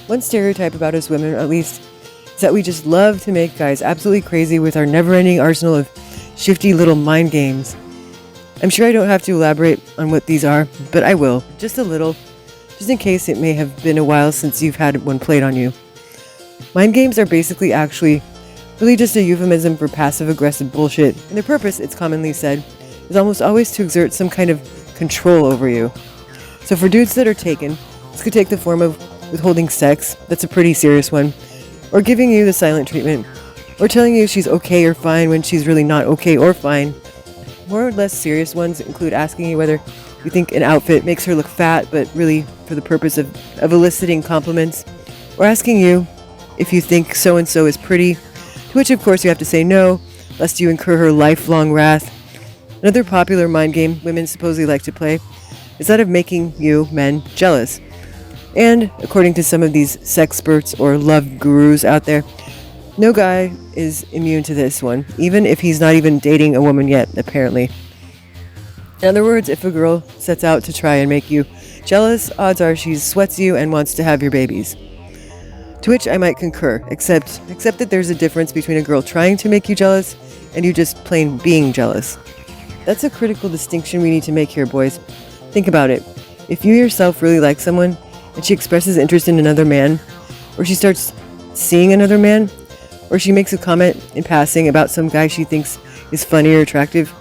One stereotype about us women, at least, is that we just love to make guys absolutely crazy with our never-ending arsenal of shifty little mind games. I'm sure I don't have to elaborate on what these are, but I will, just a little, just in case it may have been a while since you've had one played on you. Mind games are basically actually really just a euphemism for passive-aggressive bullshit, and their purpose, it's commonly said, is almost always to exert some kind of control over you. So for dudes that are taken, this could take the form of withholding sex, that's a pretty serious one, or giving you the silent treatment, or telling you she's okay or fine when she's really not okay or fine. More or less serious ones include asking you whether you think an outfit makes her look fat, but really for the purpose of eliciting compliments, or asking you if you think so-and-so is pretty, to which of course you have to say no, lest you incur her lifelong wrath. Another popular mind game women supposedly like to play is that of making you, men, jealous. And according to some of these sexperts or love gurus out there, no guy is immune to this one, even if he's not even dating a woman yet, apparently. In other words, if a girl sets out to try and make you jealous, odds are she sweats you and wants to have your babies. To which I might concur, except that there's a difference between a girl trying to make you jealous and you just plain being jealous. That's a critical distinction we need to make here, boys. Think about it. If you yourself really like someone and she expresses interest in another man, or she starts seeing another man, or she makes a comment in passing about some guy she thinks is funny or attractive,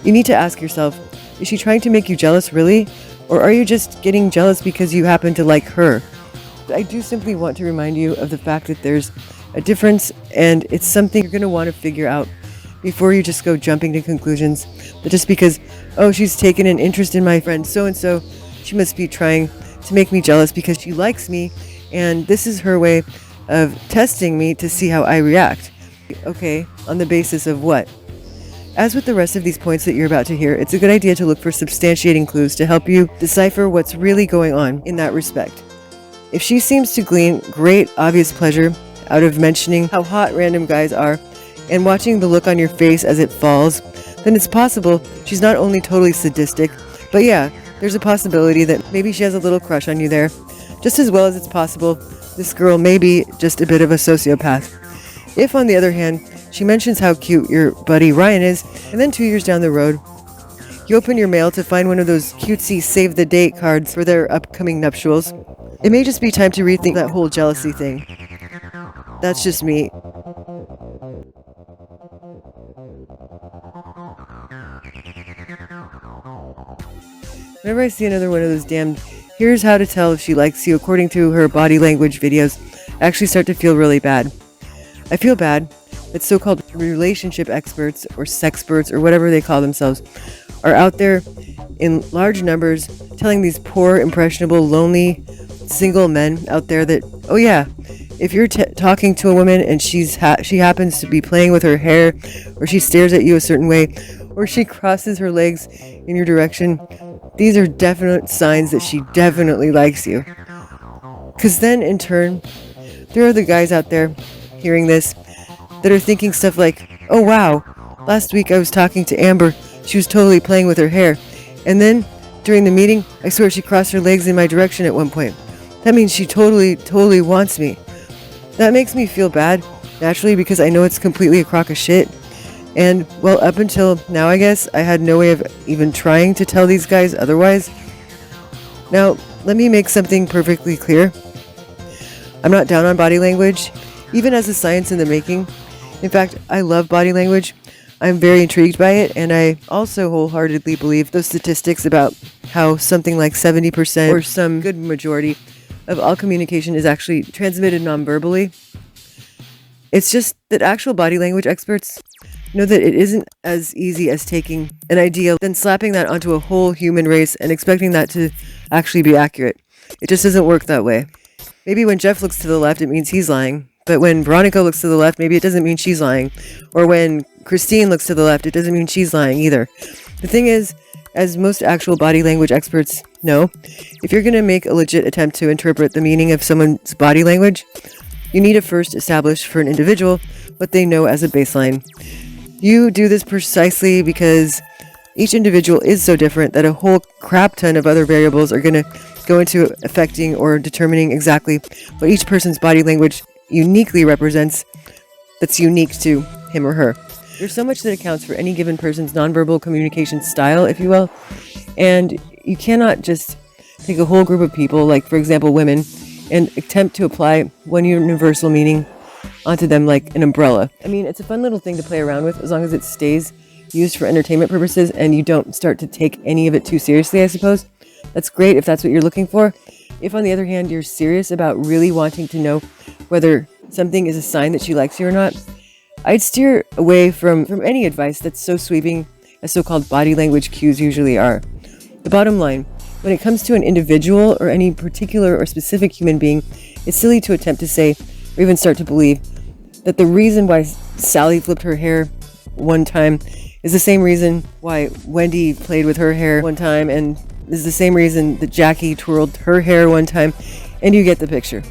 you need to ask yourself, is she trying to make you jealous really? Or are you just getting jealous because you happen to like her? I do simply want to remind you of the fact that there's a difference, and it's something you're going to want to figure out before you just go jumping to conclusions that just because, oh, she's taken an interest in my friend so-and-so, she must be trying to make me jealous because she likes me, and this is her way of testing me to see how I react. Okay, on the basis of what? As with the rest of these points that you're about to hear, it's a good idea to look for substantiating clues to help you decipher what's really going on in that respect. If she seems to glean great obvious pleasure out of mentioning how hot random guys are and watching the look on your face as it falls, then it's possible she's not only totally sadistic, but yeah, there's a possibility that maybe she has a little crush on you there, just as well as it's possible this girl may be just a bit of a sociopath. If, on the other hand, she mentions how cute your buddy Ryan is, and then 2 years down the road, you open your mail to find one of those cutesy save-the-date cards for their upcoming nuptials, it may just be time to rethink that whole jealousy thing. That's just me. Whenever I see another one of those damned here's how to tell if she likes you according to her body language videos, I actually start to feel really bad. I feel bad that so-called relationship experts or sexperts or whatever they call themselves are out there in large numbers telling these poor, impressionable, lonely, single men out there that, oh yeah, if you're talking to a woman and she happens to be playing with her hair, or she stares at you a certain way, or she crosses her legs in your direction, these are definite signs that she definitely likes you. Because then, in turn, there are the guys out there hearing this that are thinking stuff like, oh wow, last week I was talking to Amber, she was totally playing with her hair, and then during the meeting, I swear she crossed her legs in my direction at one point. That means she totally wants me. That makes me feel bad, naturally, because I know it's completely a crock of shit. And, well, up until now, I guess, I had no way of even trying to tell these guys otherwise. Now, let me make something perfectly clear. I'm not down on body language, even as a science in the making. In fact, I love body language. I'm very intrigued by it, and I also wholeheartedly believe those statistics about how something like 70% or some good majority of all communication is actually transmitted non-verbally. It's just that actual body language experts know that it isn't as easy as taking an idea, then slapping that onto a whole human race and expecting that to actually be accurate. It just doesn't work that way. Maybe when Jeff looks to the left, it means he's lying. But when Veronica looks to the left, maybe it doesn't mean she's lying. Or when Christine looks to the left, it doesn't mean she's lying either. The thing is, as most actual body language experts know, if you're going to make a legit attempt to interpret the meaning of someone's body language, you need to first establish for an individual what they know as a baseline. You do this precisely because Each individual is so different that a whole crap ton of other variables are going to go into affecting or determining exactly what each person's body language uniquely represents that's unique to him or her. There's so much that accounts for any given person's nonverbal communication style, if you will, and you cannot just take a whole group of people, like for example women, and attempt to apply one universal meaning onto them like an umbrella. I mean, it's a fun little thing to play around with as long as it stays used for entertainment purposes and you don't start to take any of it too seriously, I suppose. That's great if that's what you're looking for. If, on the other hand, you're serious about really wanting to know whether something is a sign that she likes you or not, I'd steer away from any advice that's so sweeping as so-called body language cues usually are. The bottom line, when it comes to an individual or any particular or specific human being, it's silly to attempt to say or even start to believe that the reason why Sally flipped her hair one time is the same reason why Wendy played with her hair one time, and is the same reason that Jackie twirled her hair one time, and you get the picture.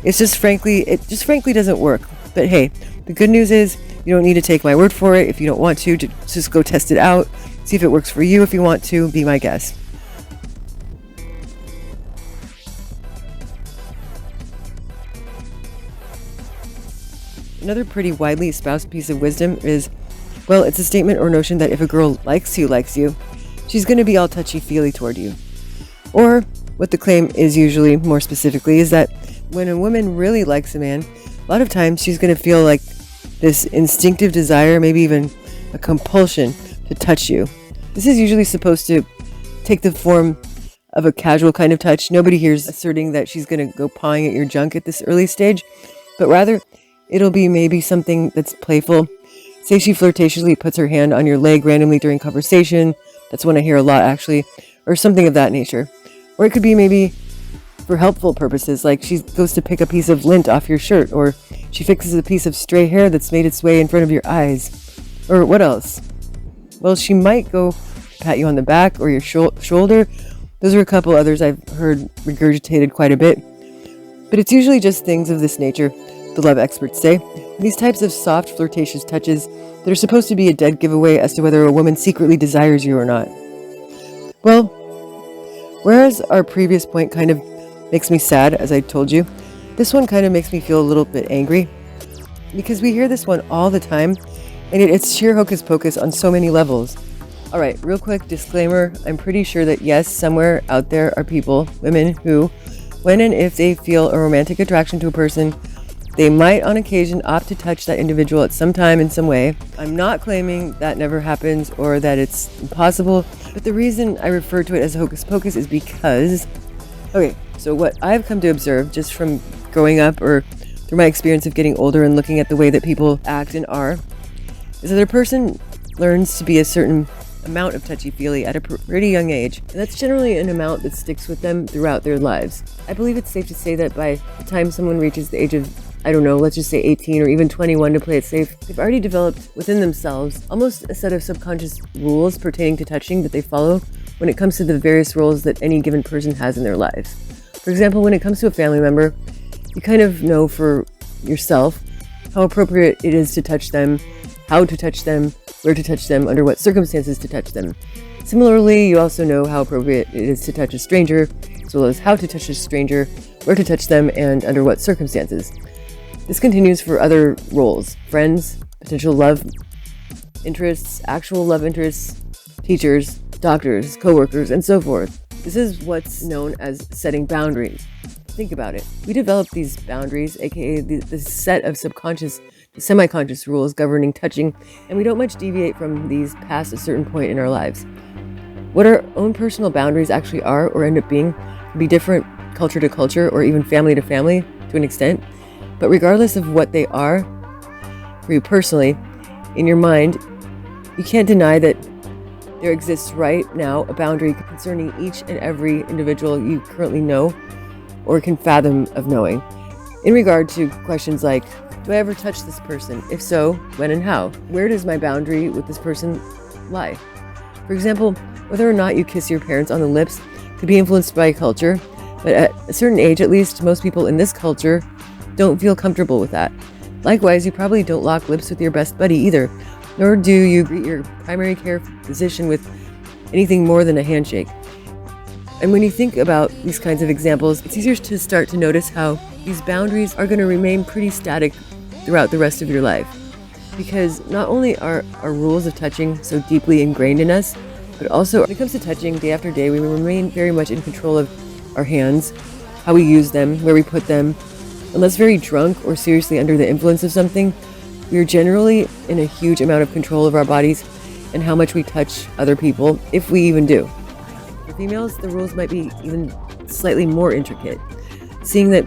It just frankly doesn't work. But hey, the good news is you don't need to take my word for it. If you don't want to, just go test it out. See if it works for you if you want to. Be my guest. Another pretty widely espoused piece of wisdom is, well, it's a statement or notion that if a girl likes you, she's going to be all touchy-feely toward you. Or, what the claim is usually, more specifically, is that when a woman really likes a man, a lot of times she's going to feel like this instinctive desire, maybe even a compulsion to touch you. This is usually supposed to take the form of a casual kind of touch. Nobody here's asserting that she's going to go pawing at your junk at this early stage, but rather it'll be maybe something that's playful. Say she flirtatiously puts her hand on your leg randomly during conversation. That's one I hear a lot, actually, or something of that nature. Or it could be maybe for helpful purposes, like she goes to pick a piece of lint off your shirt, or she fixes a piece of stray hair that's made its way in front of your eyes. Or what else? Well, she might go pat you on the back or your shoulder. Those are a couple others I've heard regurgitated quite a bit. But it's usually just things of this nature, the love experts say. These types of soft, flirtatious touches that are supposed to be a dead giveaway as to whether a woman secretly desires you or not. Well, whereas our previous point kind of makes me sad, as I told you, this one kind of makes me feel a little bit angry, because we hear this one all the time, and it's sheer hocus pocus on so many levels. Alright, real quick disclaimer, I'm pretty sure that yes, somewhere out there are people, women, who, when and if they feel a romantic attraction to a person, they might on occasion opt to touch that individual at some time in some way. I'm not claiming that never happens or that it's impossible, but the reason I refer to it as hocus pocus is because, okay, so what I've come to observe just from growing up or through my experience of getting older and looking at the way that people act and are, is that a person learns to be a certain amount of touchy-feely at a pretty young age, and that's generally an amount that sticks with them throughout their lives. I believe it's safe to say that by the time someone reaches the age of, I don't know, let's just say 18 or even 21 to play it safe, they've already developed within themselves almost a set of subconscious rules pertaining to touching that they follow when it comes to the various roles that any given person has in their lives. For example, when it comes to a family member, you kind of know for yourself how appropriate it is to touch them, how to touch them, where to touch them, under what circumstances to touch them. Similarly, you also know how appropriate it is to touch a stranger, as well as how to touch a stranger, where to touch them, and under what circumstances. This continues for other roles: friends, potential love interests, actual love interests, teachers, doctors, co-workers, and so forth. This is what's known as setting boundaries. Think about it. We develop these boundaries, aka the set of subconscious to semi-conscious rules governing touching, and we don't much deviate from these past a certain point in our lives. What our own personal boundaries actually are or end up being can be different culture to culture or even family to family to an extent, but regardless of what they are, for you personally, in your mind, you can't deny that there exists right now a boundary concerning each and every individual you currently know or can fathom of knowing. In regard to questions like, do I ever touch this person? If so, when and how? Where does my boundary with this person lie? For example, whether or not you kiss your parents on the lips could be influenced by culture, but at a certain age, at least, most people in this culture don't feel comfortable with that. Likewise, you probably don't lock lips with your best buddy either, nor do you greet your primary care physician with anything more than a handshake. And when you think about these kinds of examples, it's easier to start to notice how these boundaries are going to remain pretty static throughout the rest of your life. Because not only are our rules of touching so deeply ingrained in us, but also when it comes to touching day after day, we remain very much in control of our hands, how we use them, where we put them. Unless very drunk or seriously under the influence of something, we are generally in a huge amount of control of our bodies and how much we touch other people, if we even do. For females, the rules might be even slightly more intricate, seeing that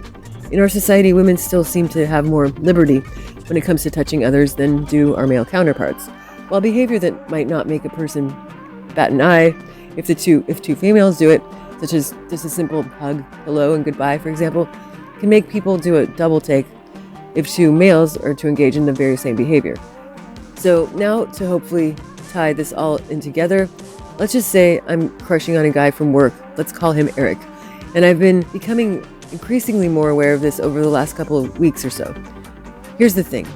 in our society, women still seem to have more liberty when it comes to touching others than do our male counterparts. While behavior that might not make a person bat an eye, if two females do it, such as just a simple hug, hello, and goodbye, for example, can make people do a double take if two males are to engage in the very same behavior. So now, to hopefully tie this all in together, let's just say I'm crushing on a guy from work. Let's call him Eric. And I've been becoming increasingly more aware of this over the last couple of weeks or so. Here's the thing.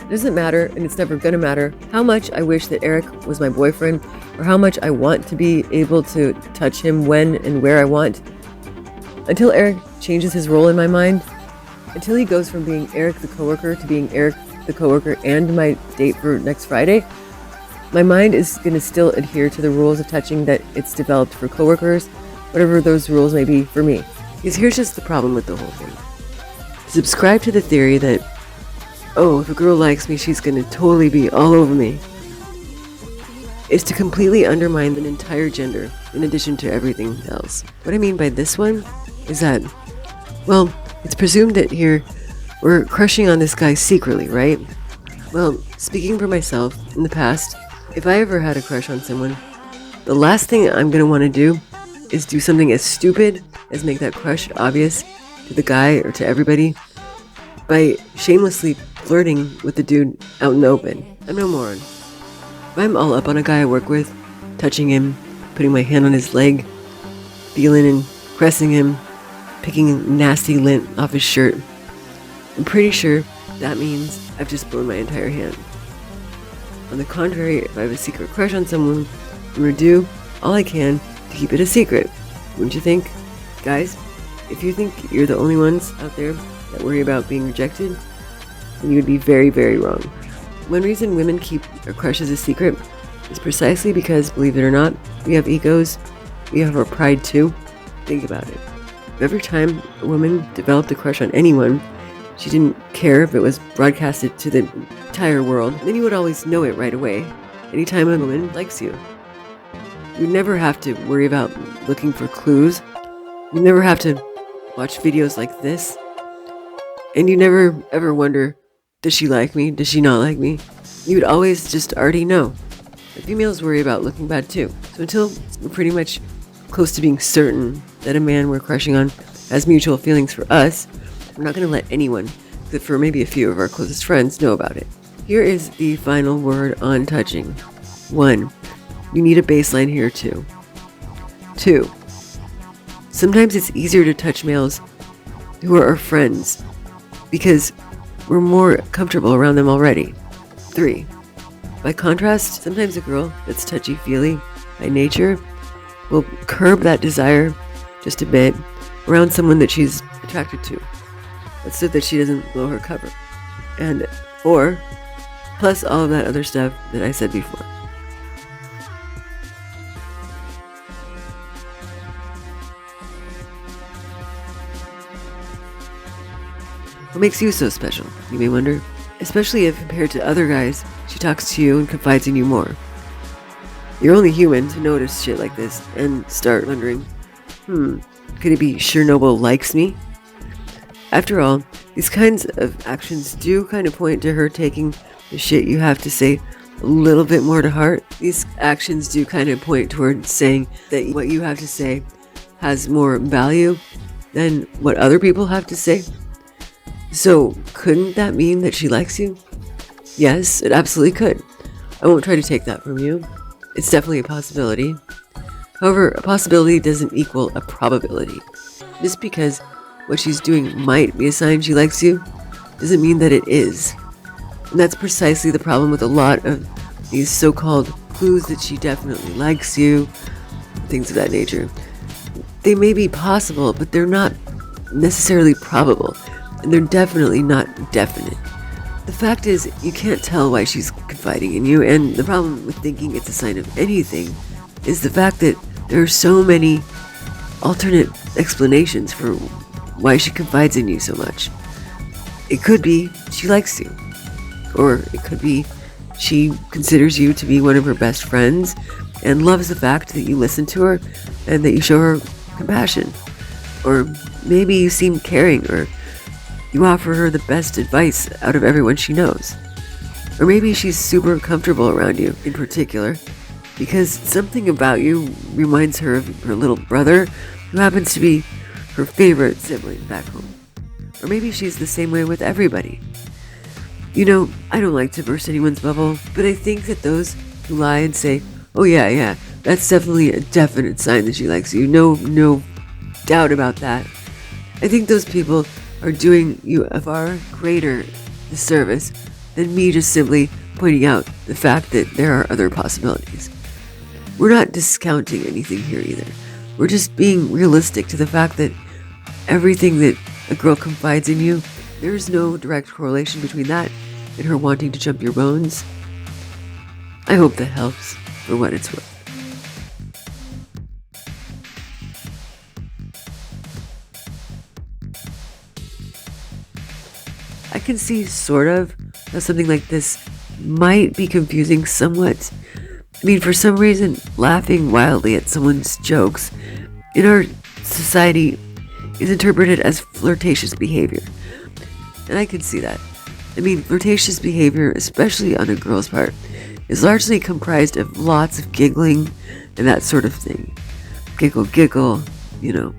It doesn't matter, and it's never going to matter, how much I wish that Eric was my boyfriend or how much I want to be able to touch him when and where I want. Until Eric changes his role in my mind, until he goes from being Eric the coworker to being Eric the coworker and my date for next Friday, my mind is going to still adhere to the rules of touching that it's developed for coworkers, whatever those rules may be for me. Because here's just the problem with the whole thing. Subscribe to the theory that, oh, if a girl likes me, she's going to totally be all over me, is to completely undermine an entire gender in addition to everything else. What I mean by this one is that, well, it's presumed that here we're crushing on this guy secretly, right? Well, speaking for myself, in the past, if I ever had a crush on someone, the last thing I'm going to want to do is do something as stupid as make that crush obvious to the guy or to everybody by shamelessly flirting with the dude out in the open. I'm no moron. If I'm all up on a guy I work with, touching him, putting my hand on his leg, feeling and caressing him, picking nasty lint off his shirt, I'm pretty sure that means I've just blown my entire hand. On the contrary, if I have a secret crush on someone, I'm going to do all I can to keep it a secret. Wouldn't you think? Guys, if you think you're the only ones out there that worry about being rejected, then you would be very, very wrong. One reason women keep our crushes a secret is precisely because, believe it or not, we have egos, we have our pride too. Think about it. Every time a woman developed a crush on anyone, she didn't care if it was broadcasted to the entire world, then you would always know it right away. Anytime a woman likes you, you never have to worry about looking for clues. You never have to watch videos like this. And you never ever wonder, does she like me? Does she not like me? You would always just already know. The females worry about looking bad too. So until we're pretty much close to being certain that a man we're crushing on has mutual feelings for us, we're not going to let anyone, except for maybe a few of our closest friends, know about it. Here is the final word on touching. 1. You need a baseline here too. 2. Sometimes it's easier to touch males who are our friends because we're more comfortable around them already. 3. By contrast, sometimes a girl that's touchy-feely by nature will curb that desire just a bit around someone that she's attracted to. That's so that she doesn't blow her cover. And 4, plus all of that other stuff that I said before. What makes you so special, you may wonder? Especially if compared to other guys, she talks to you and confides in you more. You're only human to notice shit like this and start wondering, could it be Chernobyl likes me? After all, these kinds of actions do kind of point to her taking the shit you have to say a little bit more to heart. These actions do kind of point toward saying that what you have to say has more value than what other people have to say. So, couldn't that mean that she likes you? Yes, it absolutely could. I won't try to take that from you. It's definitely a possibility. However, a possibility doesn't equal a probability. Just because what she's doing might be a sign she likes you doesn't mean that it is. And that's precisely the problem with a lot of these so-called clues that she definitely likes you, things of that nature. They may be possible, but they're not necessarily probable, and they're definitely not definite. The fact is, you can't tell why she's confiding in you, and the problem with thinking it's a sign of anything is the fact that there are so many alternate explanations for why she confides in you so much. It could be she likes you, or it could be she considers you to be one of her best friends and loves the fact that you listen to her and that you show her compassion. Or maybe you seem caring, or you offer her the best advice out of everyone she knows. Or maybe she's super comfortable around you in particular because something about you reminds her of her little brother who happens to be her favorite sibling back home. Or maybe she's the same way with everybody. You know, I don't like to burst anyone's bubble, but I think that those who lie and say, oh yeah, that's definitely a definite sign that she likes you, no doubt about that. I think those people are doing you a far greater disservice than me just simply pointing out the fact that there are other possibilities. We're not discounting anything here either. We're just being realistic to the fact that everything that a girl confides in you, there's no direct correlation between that and her wanting to jump your bones. I hope that helps for what it's worth. I can see sort of how something like this might be confusing somewhat. I mean, for some reason, laughing wildly at someone's jokes in our society is interpreted as flirtatious behavior. And I can see that. I mean, flirtatious behavior, especially on a girl's part, is largely comprised of lots of giggling and that sort of thing. Giggle, you know.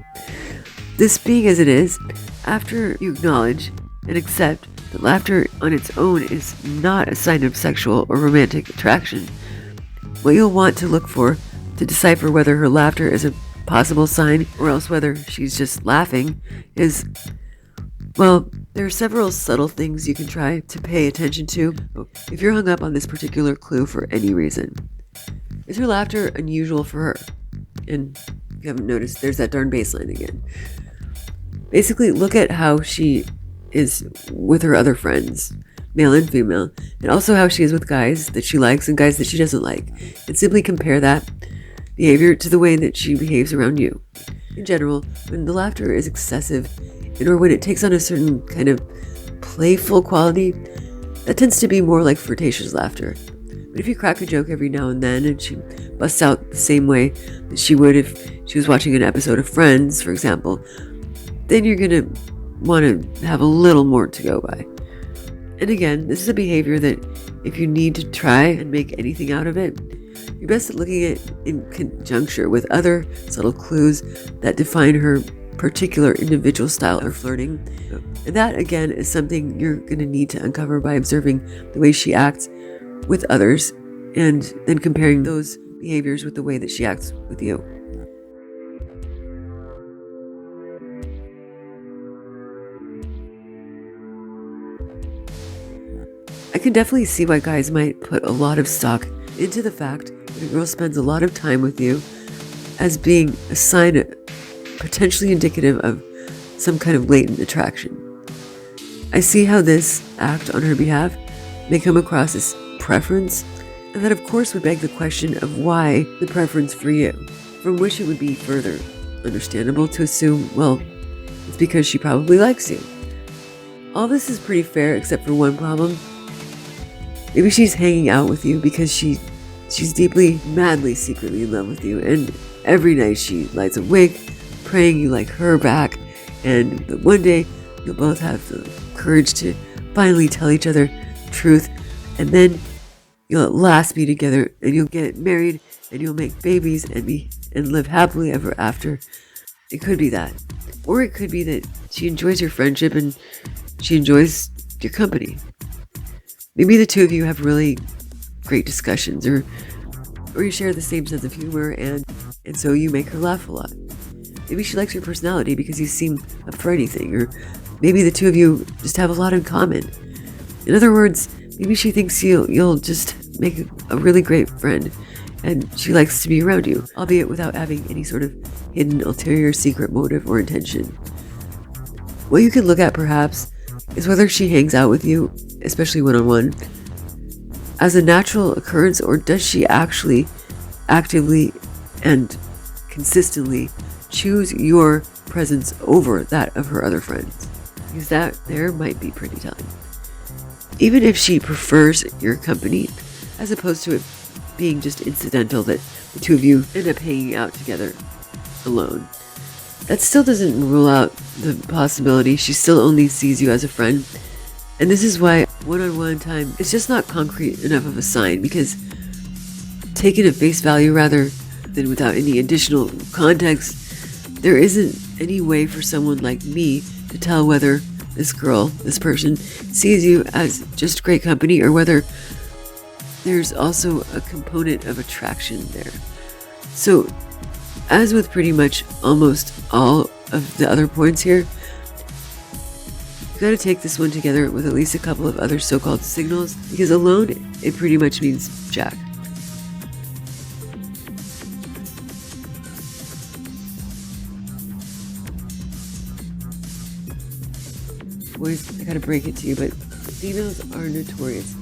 This being as it is, after you acknowledge and accept that laughter on its own is not a sign of sexual or romantic attraction, what you'll want to look for to decipher whether her laughter is a possible sign or else whether she's just laughing is, well, there are several subtle things you can try to pay attention to if you're hung up on this particular clue for any reason. Is her laughter unusual for her? And if you haven't noticed, there's that darn bass line again. Basically, look at how she is with her other friends, male and female, and also how she is with guys that she likes and guys that she doesn't like, and simply compare that behavior to the way that she behaves around you. In general, when the laughter is excessive, or when it takes on a certain kind of playful quality, that tends to be more like flirtatious laughter. But if you crack a joke every now and then and she busts out the same way that she would if she was watching an episode of Friends, for example, then you're going to want to have a little more to go by. And again, this is a behavior that if you need to try and make anything out of it, you're best at looking at it in conjunction with other subtle clues that define her particular individual style of flirting. And that, again, is something you're going to need to uncover by observing the way she acts with others and then comparing those behaviors with the way that she acts with you. I can definitely see why guys might put a lot of stock into the fact that a girl spends a lot of time with you as being a sign potentially indicative of some kind of latent attraction. I see how this act on her behalf may come across as preference, and that of course would beg the question of why the preference for you, from which it would be further understandable to assume, well, it's because she probably likes you. All this is pretty fair except for one problem. Maybe she's hanging out with you because she's deeply, madly, secretly in love with you, and every night she lights awake praying you like her back, and that one day you'll both have the courage to finally tell each other the truth, and then you'll at last be together, and you'll get married, and you'll make babies and live happily ever after. It could be that. Or it could be that she enjoys your friendship and she enjoys your company. Maybe the two of you have really great discussions, or you share the same sense of humor, and so you make her laugh a lot. Maybe she likes your personality because you seem up for anything, or maybe the two of you just have a lot in common. In other words, maybe she thinks you'll just make a really great friend, and she likes to be around you, albeit without having any sort of hidden ulterior secret motive or intention. What you can look at perhaps is whether she hangs out with you, especially one-on-one, as a natural occurrence, or does she actually actively and consistently choose your presence over that of her other friends? Because that there might be pretty telling. Even if she prefers your company, as opposed to it being just incidental that the two of you end up hanging out together alone, that still doesn't rule out the possibility she still only sees you as a friend. And this is why one-on-one time is just not concrete enough of a sign, because taken at face value rather than without any additional context, there isn't any way for someone like me to tell whether this girl, this person, sees you as just great company, or whether there's also a component of attraction there. So, as with pretty much almost all of the other points here, you gotta take this one together with at least a couple of other so-called signals, because alone, it pretty much means jack. Boys, I gotta break it to you, but females are notorious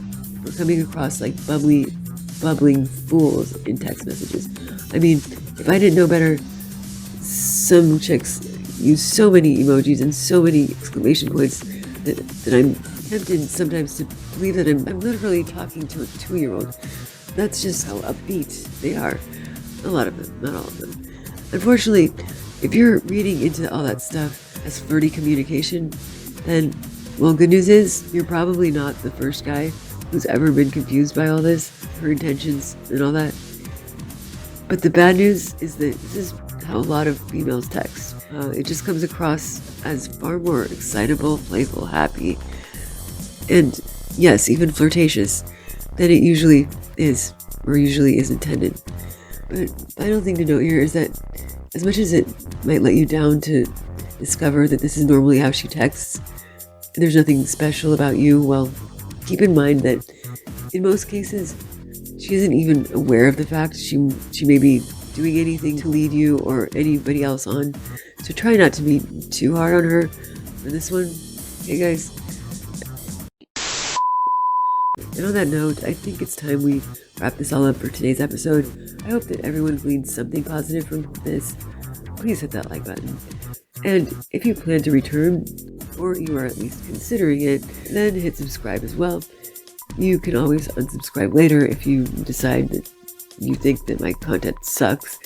for coming across like bubbling fools in text messages. I mean, if I didn't know better, some chicks use so many emojis and so many exclamation points that I'm tempted sometimes to believe that I'm literally talking to a 2-year-old. That's just how upbeat they are. A lot of them, not all of them. Unfortunately, if you're reading into all that stuff as flirty communication, then, well, good news is you're probably not the first guy who's ever been confused by all this, her intentions and all that. But the bad news is that this is how a lot of females text. It just comes across as far more excitable, playful, happy, and yes, even flirtatious than it usually is, or usually is intended. But final thing to note here is that as much as it might let you down to discover that this is normally how she texts, and there's nothing special about you, well, keep in mind that in most cases, she isn't even aware of the fact she may be doing anything to lead you or anybody else on. So try not to be too hard on her for this one. Okay, guys? And on that note, I think it's time we wrap this all up for today's episode. I hope that everyone gleaned something positive from this. Please hit that like button. And if you plan to return, or you are at least considering it, then hit subscribe as well. You can always unsubscribe later if you decide that you think that my content sucks,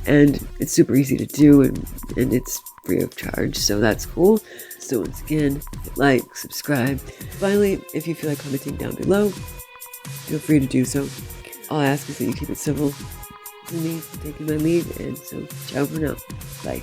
and it's super easy to do, and it's free of charge, so that's cool. So once again, hit like, subscribe. Finally, if you feel like commenting down below, feel free to do so. All I ask is that you keep it civil. To me, taking my leave, and so ciao for now. Bye.